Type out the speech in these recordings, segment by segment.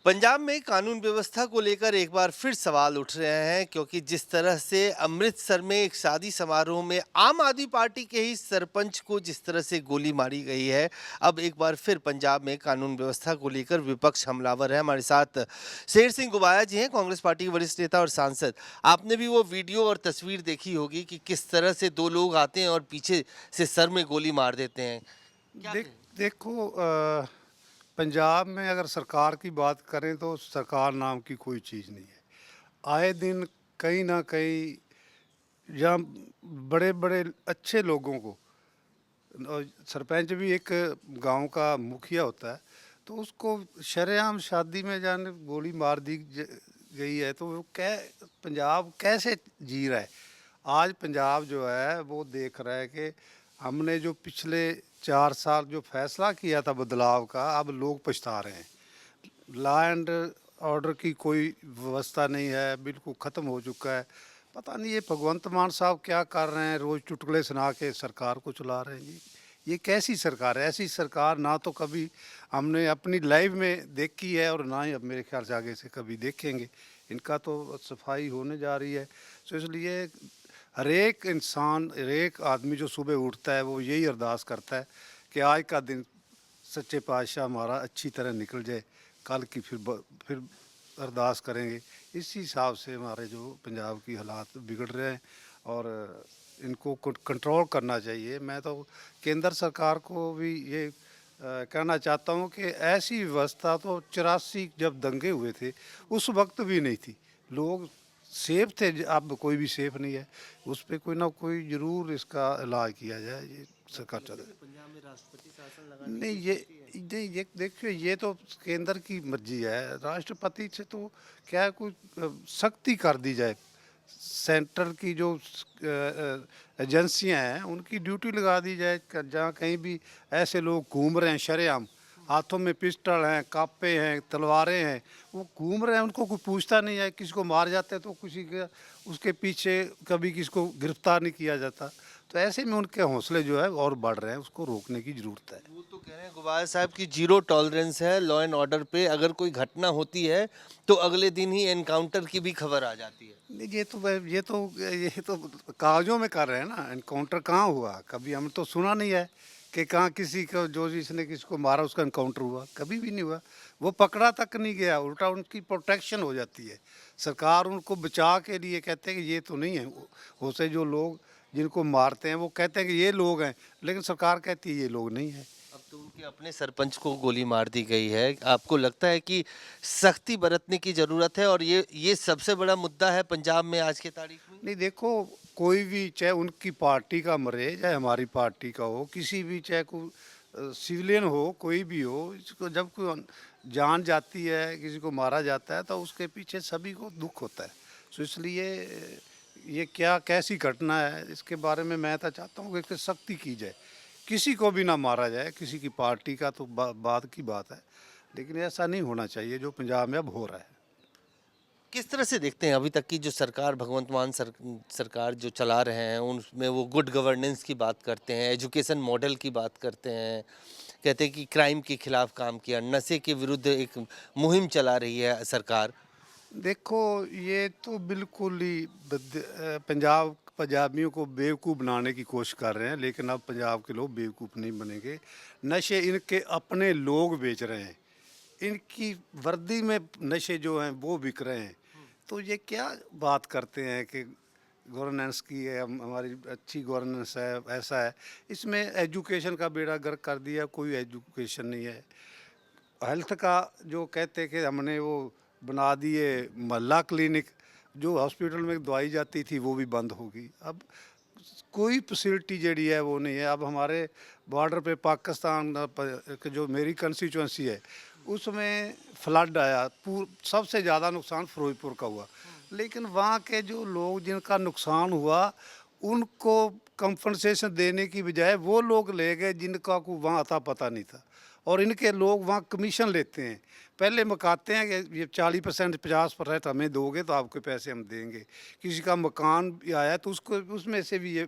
पंजाब में कानून व्यवस्था को लेकर एक बार फिर सवाल उठ रहे हैं क्योंकि जिस तरह से अमृतसर में एक शादी समारोह में आम आदमी पार्टी के ही सरपंच को जिस तरह से गोली मारी गई है, अब एक बार फिर पंजाब में कानून व्यवस्था को लेकर विपक्ष हमलावर है। हमारे साथ शेर सिंह गुबाया जी हैं, कांग्रेस पार्टी के वरिष्ठ नेता और सांसद। आपने भी वो वीडियो और तस्वीर देखी होगी कि किस तरह से दो लोग आते हैं और पीछे से सर में गोली मार देते हैं। क्या देख कहें? देखो पंजाब में अगर सरकार की बात करें तो सरकार नाम की कोई चीज़ नहीं है। आए दिन कहीं ना कहीं जहाँ बड़े बड़े अच्छे लोगों को सरपंच भी एक गांव का मुखिया होता है, तो उसको शरेआम शादी में जाने गोली मार दी गई है। तो वो पंजाब कैसे जी रहा है? आज पंजाब जो है वो देख रहा है कि हमने जो पिछले 4 साल जो फैसला किया था बदलाव का, अब लोग पछता रहे हैं। लॉ एंड ऑर्डर की कोई व्यवस्था नहीं है, बिल्कुल ख़त्म हो चुका है। पता नहीं ये भगवंत मान साहब क्या कर रहे हैं, रोज़ चुटकुले सुना के सरकार को चला रहे हैं जी। ये कैसी सरकार है? ऐसी सरकार ना तो कभी हमने अपनी लाइफ में देखी है और ना ही अब मेरे ख्याल से आगे से कभी देखेंगे। इनका तो सफाई होने जा रही है। तो इसलिए हर एक इंसान, हर एक आदमी जो सुबह उठता है वो यही अरदास करता है कि आज का दिन सच्चे पातशाह हमारा अच्छी तरह निकल जाए, कल की फिर अरदास करेंगे। इसी हिसाब से हमारे जो पंजाब की हालात बिगड़ रहे हैं और इनको कंट्रोल करना चाहिए। मैं तो केंद्र सरकार को भी ये कहना चाहता हूँ कि ऐसी व्यवस्था तो 84 जब दंगे हुए थे उस वक्त भी नहीं थी। लोग सेफ थे, अब कोई भी सेफ नहीं है। उस पे कोई ना कोई ज़रूर इसका इलाज किया जाए, ये सरकार चाहती है। पंजाब में राष्ट्रपति शासन लगाने नहीं की ये सोची है? नहीं ये देखिए, ये तो केंद्र की मर्जी है। राष्ट्रपति से तो क्या है, कोई सख्ती कर दी जाए। सेंट्रल की जो एजेंसियां हैं उनकी ड्यूटी लगा दी जाए। जहाँ कहीं भी ऐसे लोग घूम रहे हैं शरेआम, हाथों में पिस्टल हैं, कापे हैं, तलवारें हैं, वो घूम रहे हैं, उनको कोई पूछता नहीं है। किसी को मार जाते हैं तो किसी के उसके पीछे कभी किसी को गिरफ्तार नहीं किया जाता। तो ऐसे में उनके हौसले जो है और बढ़ रहे हैं, उसको रोकने की ज़रूरत है। वो तो कह रहे हैं गुबार साहब की जीरो टॉलरेंस है लॉ एंड ऑर्डर पे। अगर कोई घटना होती है तो अगले दिन ही एनकाउंटर की भी खबर आ जाती है। नहीं, ये तो कागजों में कर रहे हैं ना। एनकाउंटर कहाँ हुआ? कभी हमने तो सुना नहीं है कि कहाँ किसी को जो जिसने किसी को मारा उसका एनकाउंटर हुआ, कभी भी नहीं हुआ। वो पकड़ा तक नहीं गया, उल्टा उनकी प्रोटेक्शन हो जाती है। सरकार उनको बचा के लिए कहते हैं कि ये तो नहीं है। हो से जो लोग जिनको मारते हैं वो कहते हैं कि ये लोग हैं, लेकिन सरकार कहती है ये लोग नहीं है। अब तो उनके अपने सरपंच को गोली मार दी गई है। आपको लगता है कि सख्ती बरतने की जरूरत है और ये सबसे बड़ा मुद्दा है पंजाब में आज के तारीख में? नहीं देखो, कोई भी चाहे उनकी पार्टी का मरे चाहे हमारी पार्टी का हो, किसी भी चाहे कोई सिविलियन हो, कोई भी हो, इसको जब कोई जान जाती है, किसी को मारा जाता है तो उसके पीछे सभी को दुख होता है। तो इसलिए ये क्या कैसी घटना है, इसके बारे में मैं तो चाहता हूँ कि सख्ती की जाए। किसी को भी ना मारा जाए, किसी की पार्टी का तो बात की बात है, लेकिन ऐसा नहीं होना चाहिए जो पंजाब में अब हो रहा है। किस तरह से देखते हैं अभी तक की जो सरकार भगवंत मान सरकार जो चला रहे हैं उनमें वो गुड गवर्नेंस की बात करते हैं, एजुकेशन मॉडल की बात करते हैं, कहते हैं कि क्राइम के खिलाफ काम किया, नशे के विरुद्ध एक मुहिम चला रही है सरकार। देखो, ये तो बिल्कुल ही पंजाबियों को बेवकूफ़ बनाने की कोशिश कर रहे हैं, लेकिन अब पंजाब के लोग बेवकूफ़ नहीं बनेंगे। नशे इनके अपने लोग बेच रहे हैं। इनकी वर्दी में नशे जो हैं वो बिक रहे हैं। तो ये क्या बात करते हैं कि गवर्नेंस की है, हमारी अच्छी गवर्नेंस है, ऐसा है। इसमें एजुकेशन का बेड़ा गर्क कर दिया, कोई एजुकेशन नहीं है। हेल्थ का जो कहते कि हमने वो बना दिए मोहल्ला क्लिनिक, जो हॉस्पिटल में दवाई जाती थी वो भी बंद होगी। अब कोई फैसिलिटी जड़ी है वो नहीं है। अब हमारे बॉर्डर पे पाकिस्तान जो मेरी कंस्टिट्यूंसी है उसमें फ्लड आया, सबसे ज़्यादा नुकसान फिरोजपुर का हुआ। लेकिन वहाँ के जो लोग जिनका नुकसान हुआ उनको कंपनसेशन देने की बजाय वो लोग ले गए जिनका को वहाँ अता पता नहीं था। और इनके लोग वहाँ कमीशन लेते हैं। पहले मुकाते हैं कि ये 40% 50% हमें दोगे तो आपके पैसे हम देंगे। किसी का मकान भी आया तो उसको उसमें से भी ये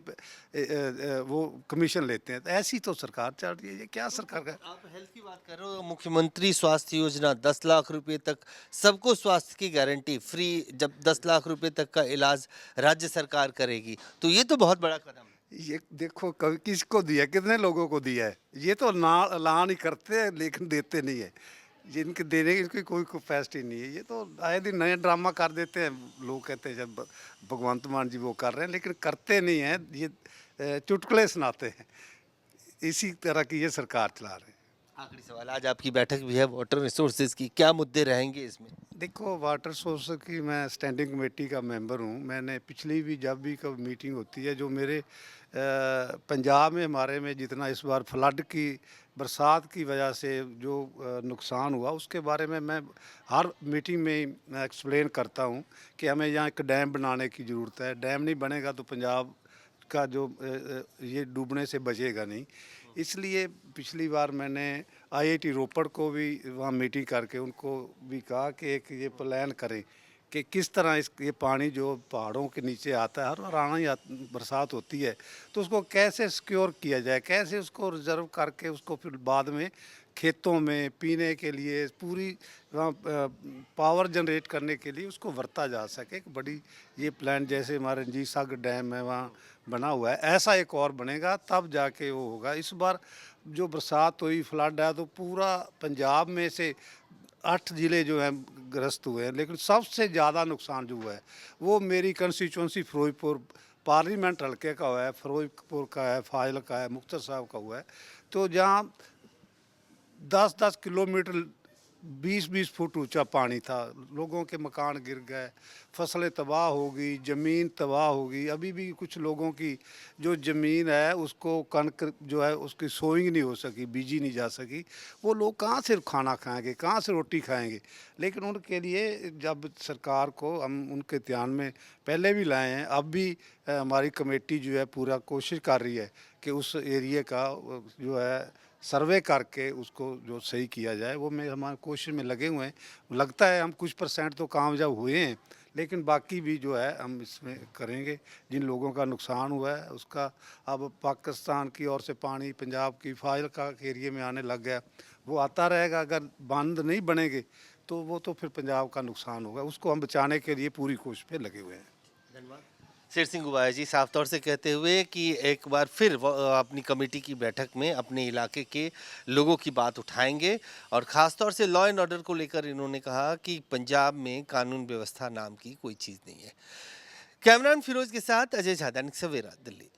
वो कमीशन लेते हैं। तो ऐसी तो सरकार चल रही है, ये क्या सरकार का। आप हेल्थ की बात कर रहे हो, मुख्यमंत्री स्वास्थ्य योजना 10 लाख रुपए तक सबको स्वास्थ्य की गारंटी फ्री, जब 10 लाख रुपए तक का इलाज राज्य सरकार करेगी, तो ये तो बहुत बड़ा कदम है। ये देखो कभी किसको दिया, कितने लोगों को दिया है। ये तो ना ऐलान ही करते हैं लेकिन देते नहीं है। जिनके देने की इनकी कोई कैपेसिटी नहीं है। ये तो आए दिन नए ड्रामा कर देते हैं। लोग कहते हैं जब भगवंत मान जी वो कर रहे हैं लेकिन करते नहीं हैं। ये चुटकुले सुनाते हैं। इसी तरह की ये सरकार चला रहे हैं। आखिरी सवाल, आज आपकी बैठक भी है वाटर रिसोर्सेज की, क्या मुद्दे रहेंगे इसमें? देखो वाटर सोर्स की मैं स्टैंडिंग कमेटी का मेंबर हूँ। मैंने पिछली भी जब भी कभी मीटिंग होती है जो मेरे पंजाब में हमारे में जितना इस बार फ्लड की बरसात की वजह से जो नुकसान हुआ उसके बारे में मैं हर मीटिंग में एक्सप्लेन करता हूँ कि हमें यहाँ एक डैम बनाने की ज़रूरत है। डैम नहीं बनेगा तो पंजाब का जो ये डूबने से बचेगा नहीं। इसलिए पिछली बार मैंने आईआईटी रोपड़ को भी वहाँ मीटिंग करके उनको भी कहा कि एक ये प्लान करें कि किस तरह इस ये पानी जो पहाड़ों के नीचे आता है, हर बार आना ही बरसात होती है, तो उसको कैसे सिक्योर किया जाए, कैसे उसको रिजर्व करके उसको फिर बाद में खेतों में पीने के लिए पूरी वहाँ पावर जनरेट करने के लिए उसको वरता जा सके। एक बड़ी ये प्लान जैसे हमारे रंजीत सागर डैम है वहाँ बना हुआ है, ऐसा एक और बनेगा तब जाके वो होगा। इस बार जो बरसात हुई फ्लड है तो पूरा पंजाब में से 8 ज़िले जो हैं ग्रस्त हुए हैं, लेकिन सबसे ज़्यादा नुकसान जो हुआ है वो मेरी कंस्टिट्यूंसी फिरोजपुर पार्लियामेंट हल्के का हुआ है, फिरोजपुर का है, फाजिल का है, मुक्तसर साहब का हुआ है। तो जहाँ 10-10 किलोमीटर 20-20 फुट ऊंचा पानी था, लोगों के मकान गिर गए, फसलें तबाह हो गई, ज़मीन तबाह हो गई। अभी भी कुछ लोगों की जो ज़मीन है उसको कणक जो है उसकी सोइंग नहीं हो सकी, बीजी नहीं जा सकी। वो लोग कहाँ से खाना खाएंगे, कहाँ से रोटी खाएंगे। लेकिन उनके लिए जब सरकार को हम उनके ध्यान में पहले भी लाए हैं, अब भी हमारी कमेटी जो है पूरा कोशिश कर रही है कि उस एरिए का जो है सर्वे करके उसको जो सही किया जाए। वो में हमारी कोशिश में लगे हुए हैं। लगता है हम कुछ % तो कामयाब हुए हैं, लेकिन बाकी भी जो है हम इसमें करेंगे। जिन लोगों का नुकसान हुआ है उसका अब पाकिस्तान की ओर से पानी पंजाब की फाजिलका के एरिए में आने लग गया, वो आता रहेगा। अगर बंद नहीं बनेंगे तो वो तो फिर पंजाब का नुकसान होगा। उसको हम बचाने के लिए पूरी कोशिश पे लगे हुए हैं। धन्यवाद। शेर सिंह गुबाया जी साफ तौर से कहते हुए कि एक बार फिर अपनी कमेटी की बैठक में अपने इलाके के लोगों की बात उठाएंगे, और ख़ास तौर से लॉ एंड ऑर्डर को लेकर इन्होंने कहा कि पंजाब में कानून व्यवस्था नाम की कोई चीज़ नहीं है। कैमरान फिरोज के साथ अजय झा, दैनिक सवेरा, दिल्ली।